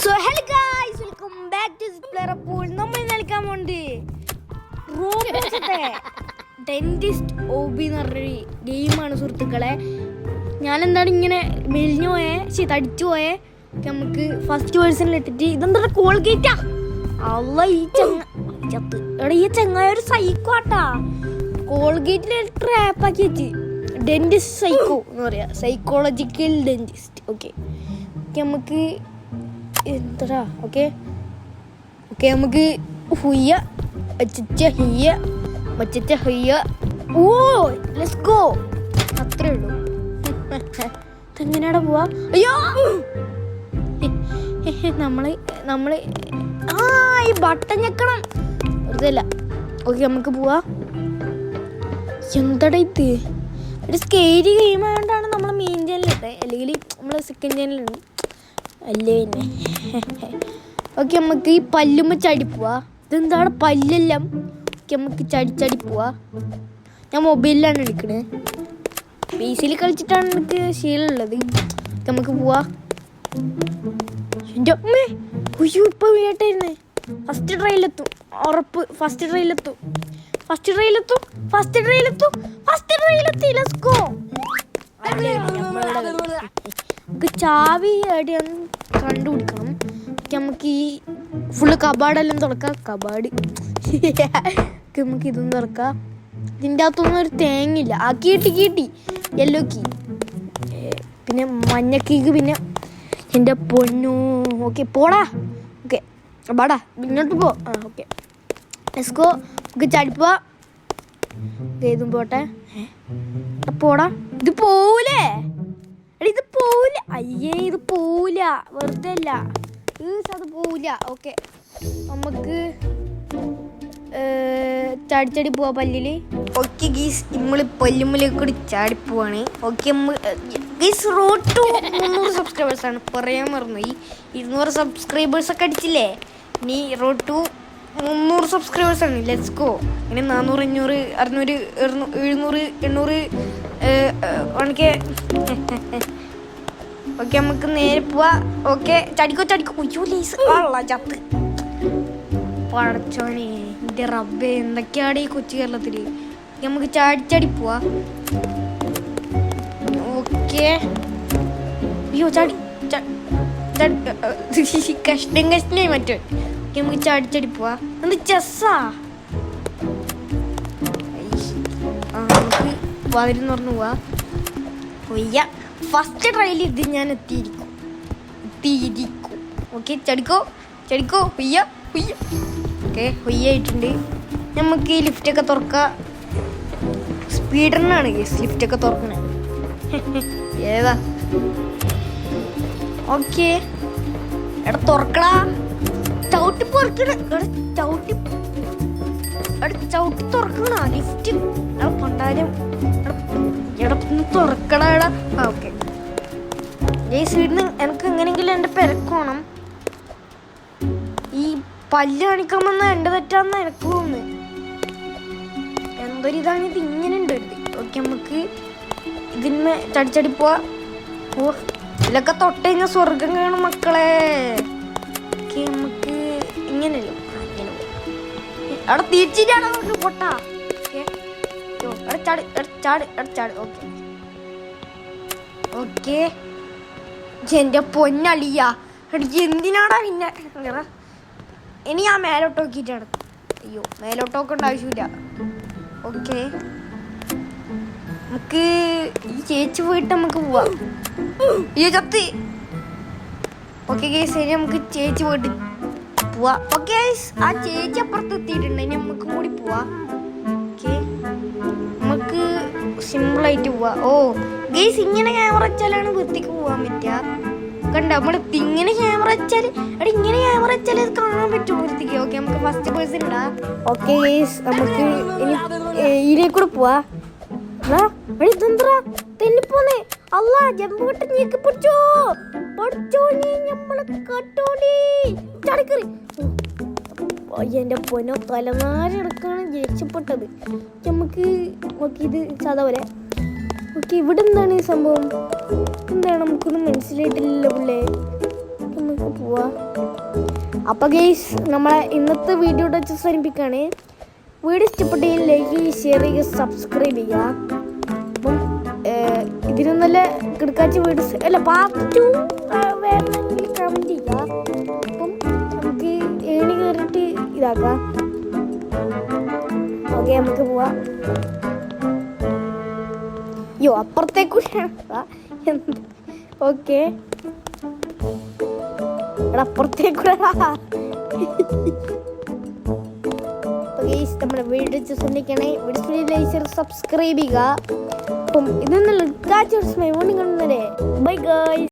So hello guys, welcome back to Player Pool. നമ്മൾ കളിക്കാൻ പോകുന്നത് റോബോട്ട്സിന്റെ ഡെന്റിസ്റ്റ് ഓബി എന്ന് പറഞ്ഞൊരു ഗെയിമാണ് സുഹൃത്തുക്കളെ. ഞാൻ എന്താണ് ഇങ്ങനെ മെലിഞ്ഞു പോയേ തടിച്ചു പോയേ. നമുക്ക് ഫസ്റ്റ് പേഴ്സണിൽ ഇട്ടിട്ട് ഇതെന്താ കോൾഗേറ്റാ അല്ല ഈ ചെങ്ങായ ഒരു സൈക്കോ ആട്ടാ. കോൾഗേറ്റിൽ ട്രാപ്പാക്കി വെച്ച് ഡെന്റിസ്റ്റ് സൈക്കോ എന്ന് പറയാ, സൈക്കോളജിക്കൽ ഡെന്റിസ്റ്റ്. ഓക്കെ നമുക്ക് എന്താ ഓക്കെ നമുക്ക് ഹുയ്യ ഹിയ്യ മച്ച ഹുയ്യ ഓ ലെറ്റ്സ് ഗോ, അത്രേ ഉള്ളൂ. എങ്ങനെയാടാ പോവാ? അയ്യോ നമ്മള് ഈ ബട്ടൺ ഞെക്കണം വെറുതെ അല്ല. ഓക്കെ നമുക്ക് പോവാ. എന്താടാ ഇത് ഒരു സ്കേരി ഗെയിം ആയതുകൊണ്ടാണ് നമ്മൾ മെയിൻ ചാനലിട്ടെ, അല്ലെങ്കിൽ നമ്മൾ സെക്കൻഡ് ചാനലുണ്ട് അല്ലേ പിന്നെ. ഓക്കെ നമുക്ക് ഈ പല്ലുമ്മ ചടി പോവാ. ഇതെന്താണ് പല്ലെല്ലാം. ഓക്കെ നമുക്ക് ചടി പോവാ. ഞാൻ മൊബൈലിലാണ് എടുക്കണത്, പി.സിയിൽ കളിച്ചിട്ടാണ് എനിക്ക് ശീലമുള്ളത്. നമുക്ക് പോവാ. എൻ്റെ അമ്മേ ഉയ്യോ ഇപ്പം വീട്ടായിരുന്നേ. ഫസ്റ്റ് ട്രയലെത്തും ഉറപ്പ്. ഫസ്റ്റ് ട്രയലെത്തി. Let's go. നമുക്ക് ചാവി എവിടെയാണ് കണ്ടുപിടിക്കണം. നമുക്ക് ഈ ഫുള്ള് കബാഡെല്ലാം തുറക്കാം. കബാഡ് നമുക്ക് ഇതൊന്നും തുറക്കാം. ഇതിൻ്റെ അകത്തൊന്നും ഒരു തേങ്ങയില്ല. ആ കീട്ടി യെല്ലോ കീ, പിന്നെ മഞ്ഞ കീക്ക്, പിന്നെ എൻ്റെ പൊന്നു. ഓക്കെ പോടാ. ഓക്കെ ബാടാ ഇങ്ങോട്ട് പോ. Okay let's go. നമുക്ക് ചടിപ്പോവാ. ഇതും പോട്ടെ. പോടാ. ഇത് പോവൂലേ? ഇത് പോവില്ല. അയ്യേ ഇത് പോവില്ല, വെറുതെ അല്ല അത് പോവില്ല. ഓക്കെ നമുക്ക് ചാടിച്ചടി പോവാ പല്ലില്. ഓക്കെ ഗീസ് നമ്മൾ പല്ലുമ്മലേക്ക് കൂടി ചാടിപ്പോവാണ്. ഓക്കെ ഗീസ് റോഡ് ടു 300 സബ്സ്ക്രൈബേഴ്സാണ്, പറയാൻ മറന്നു. ഈ 200 സബ്സ്ക്രൈബേഴ്സൊക്കെ അടിച്ചില്ലേ, ഇനി റോഡ് ടു 300 സബ്സ്ക്രൈബേഴ്സാണ്. Let's go. ഇങ്ങനെ 400 500 600 700 800 ഉണക്കെ. ഓക്കെ നമുക്ക് നേരെ പോവാ. ഓക്കെ ചടിക്കോ. ഉയ്യോ ലീസ് ആളാ ചത്ത്. പടച്ചോനെ എൻ്റെ റബ്ബേ എന്തൊക്കെയാണ് ഈ കൊച്ചു കേരളത്തിൽ. നമുക്ക് ചാടി പോവാ. ഓക്കെ അയ്യോ കഷ്ടായി മറ്റേ. നമുക്ക് ചാടി പോവാ. എന്ത് ചെസ്സാ? നമുക്ക് വാതിലെന്ന് പറഞ്ഞു പോവാ. ഒയ്യ ഫസ്റ്റ് ട്രയൽ ഇത് ഞാൻ എത്തിയിരിക്കും. ഓക്കെ ചടിക്കോ. ഹുയ്യ. ഓക്കെ ഹുയ്യായിട്ടുണ്ട്. നമുക്ക് ഈ ലിഫ്റ്റൊക്കെ തുറക്കാം. സ്പീഡറിനാണ് ലിഫ്റ്റൊക്കെ തുറക്കണേ. ഏതാ? ഓക്കെ എടാ തുറക്കടാ. ചവിട്ടി തുറക്കണ ലിഫ്റ്റ് പണ്ടാരം. തുറക്കടാ. ഓക്കെ ഈ സൈഡിൽ എനിക്ക് എങ്ങനെയെങ്കിലും എൻ്റെ പെരക്കോണം. ഈ പല്ല് കാണിക്കാമെന്ന എൻ്റെ തെറ്റാന്ന് എനിക്ക് തോന്നുന്നു. എന്തൊരിതാണ് ഇത്, ഇങ്ങനെ ഉണ്ട്. ഓക്കെ നമുക്ക് ഇതിന്മേ ചടി പോവാ. ഓ ഇതിലൊക്കെ തൊട്ട് കഴിഞ്ഞാൽ സ്വർഗം കാണും മക്കളെ. ഓക്കെ നമുക്ക് ഇങ്ങനെയല്ലോ ഇങ്ങനെ പോവാം. അവിടെ തിരിച്ചിട്ടാണ് പൊട്ടാ. ചാട്. ഓക്കെ എൻ്റെ പൊന്നളിയ എന്തിനാടാ പിന്നെ. ഇനി ഞാൻ മേലോട്ട് നോക്കിയിട്ടാണ്. അയ്യോ മേലോട്ട് നോക്കേണ്ട ആവശ്യമില്ല. ഓക്കെ നമുക്ക് ഈ ചേച്ചി പോയിട്ട് നമുക്ക് പോവാം. അയ്യോ ചത്തി. ഓക്കെ ഗൈസ് ഇനി നമുക്ക് ചേച്ചി പോയിട്ട് പോവാ. ഓക്കെ ആ ചേച്ചി അപ്പുറത്ത് എത്തിയിട്ടുണ്ട്. ഇനി നമുക്ക് കൂടി പോവാ. ഓക്കെ നമുക്ക് സിമ്പിളായിട്ട് പോവാ. ഓ ഗൈസ് ഇങ്ങനെ ക്യാമറ വെച്ചാലാണ് വൃത്തിക്ക് പോകാൻ പറ്റുക. കണ്ട നമ്മൾ ഇങ്ങനെ ക്യാമറ വെച്ചാൽ ഇങ്ങനെ ക്യാമറ വെച്ചാൽ അത് കാണാൻ പറ്റും വൃത്തിക്ക്. ഓക്കെ നമുക്ക് ഫസ്റ്റ് പേഴ്സൺ ഇടാ. ഓക്കെ ഗൈസ് നമുക്ക് ഇനി ഇതിനെ കൂടെ പോവാ. ഇതെന്താ തെന്നിപ്പോന്നേ. അല്ലാ ജമ്പ് കെട്ട് ഞെക്കി പിടിച്ചോ. നമ്മളെ കട്ടോടി ചടിക്കറി. എൻ്റെ പൊന്നോ തലനാരെടുക്കാണ് രക്ഷപ്പെട്ടത്. നമുക്ക് നോക്കി ഇത് സാധാ പോലെ. ഓക്കെ ഇവിടെ എന്താണ് ഈ സംഭവം? എന്താണ് നമുക്കൊന്നും മനസ്സിലായിട്ടില്ല പിള്ളേ. നമുക്ക് പോവാ. അപ്പോൾ ഗൈസ് നമ്മളെ ഇന്നത്തെ വീഡിയോ അവസാനിപ്പിക്കുകയാണ്. വീഡിയോ ഇഷ്ടപ്പെട്ടെങ്കിൽ ലൈക്ക് ചെയ്യുക, ഷെയർ ചെയ്യുക, സബ്സ്ക്രൈബ് ചെയ്യുക. അപ്പം ഇതിനും നല്ല കിടക്കാച്ച വീഡിയോസ് അല്ല പാർട്ട് 2 വേണമെങ്കിൽ കമൻറ്റ് ചെയ്യുക. അപ്പം നമുക്ക് ഏണി കയറിയിട്ട് ഇതാക്കാം. ഓക്കെ, നമുക്ക് പോവാം. അയ്യോ, അപ്പുറത്തേക്കൂടെ ഓക്കെ അപ്പുറത്തേക്കൂടെ നമ്മുടെ വീഡിയോ സബ്സ്ക്രൈബ് ചെയ്യുക. അപ്പം ഇതൊന്നും ബൈ ഗൈസ്.